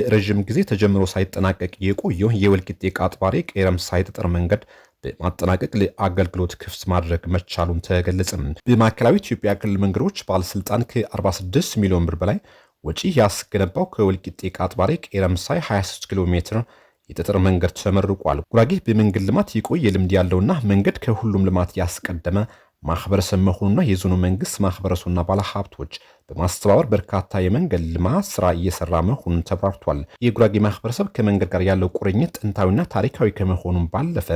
ረጅም ጊዜ ተጀምሮ ሳይጠናቀቅ የቆየው የወልቂጤ ቃጥባሬ ቀረምሳ የጠጠር መንገድ በማጠናቀቅ ለአገልግሎት ክፍት ማድረግ መቻሉን ተገለጸ። በማዕከላዊ ኢትዮጵያ ክልል መንገዶች ባለስልጣን ከ46 ሚሊዮን ብር በላይ ወጪ ያስገነባው ከወልቂጤ ቃጥባሬ ቀረምሳ 23 ኪሎ ሜትር የጠጠር መንገድ ተመርቋል። ጉራጌ በመንገድ ልማት የቆየ ልምድ ያለውና መንገድ ከሁሉም ልማት ያስቀደመ ማህበረሰብ መሆኑና የዞኑ መንግስት ማህበረሰቡና ባለሀብቶች በማስተባበር በርካታ የመንገድ ልማት ስራ እየሰራ መሆኑን ተብራርቷል። የጉራጌ ማህበረሰብ ከመንገድ ጋር ያለው ቁርኝት ጥንታዊና ታሪካዊ ከመሆኑም ባለፈ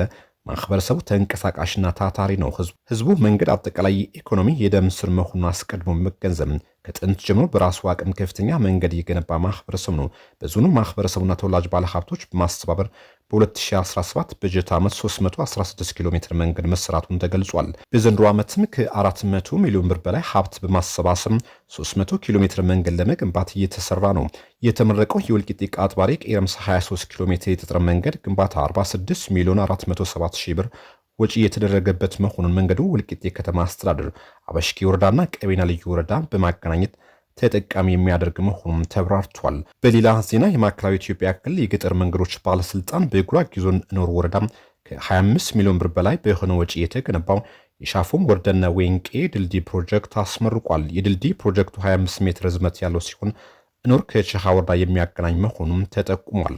ማህበረሰቡ ተንቀሳቃሽና ታታሪ ነው። ህዝቡ መንገድ አጠቃላይ ኢኮኖሚ የደም ስር መሆኑን አስቀድሞ መገንዘብ ከጥንት ጀምሮ በራሱ አቅም ከፍተኛ መንገድ የገነባ ማህበረሰብ ነው። በዞኑ ማህበረሰቡና ተወላጅ ባለሀብቶች በማስተባበር በ2017 በጀት ዓመት 316 ኪሎ ሜትር መንገድ መሰራቱን ተገልጿል። በዘንድሮ ዓመትም ከ400 ሚሊዮን ብር በላይ ሀብት በማሰባሰብ 300 ኪሎ ሜትር መንገድ ለመገንባት እየተሰራ ነው። የተመረቀው የወልቂጤ ቃጥባሬ ቀረምሳ 23 ኪሎ ሜትር የጠጠር መንገድ ግንባታ 46 ሚሊዮን 407 ሺህ ብር ወጪ የተደረገበት መሆኑን መንገዱ ወልቂጤ ከተማ አስተዳደር አበሽጌ ወረዳና ቀቤና ልዩ ወረዳ በማገናኘት ተጠቃሚ የሚያደርግ መሆኑን ተብራርቷል። በሌላ ዜና የማዕከላዊ ኢትዮጵያ ክልል የገጠር መንገዶች ባለስልጣን በጉራጌ ዞን ኖር ወረዳ ከ25 ሚሊዮን ብር በላይ በሆነ ወጪ የተገነባው የሻፎም ወርደና ወይንቄ ድልድይ ፕሮጀክት አስመርቋል። የድልድይ ፕሮጀክቱ 25 ሜትር ርዝመት ያለው ሲሆን ኖር ከቸሃ ወረዳ የሚያገናኝ መሆኑን ተጠቁሟል።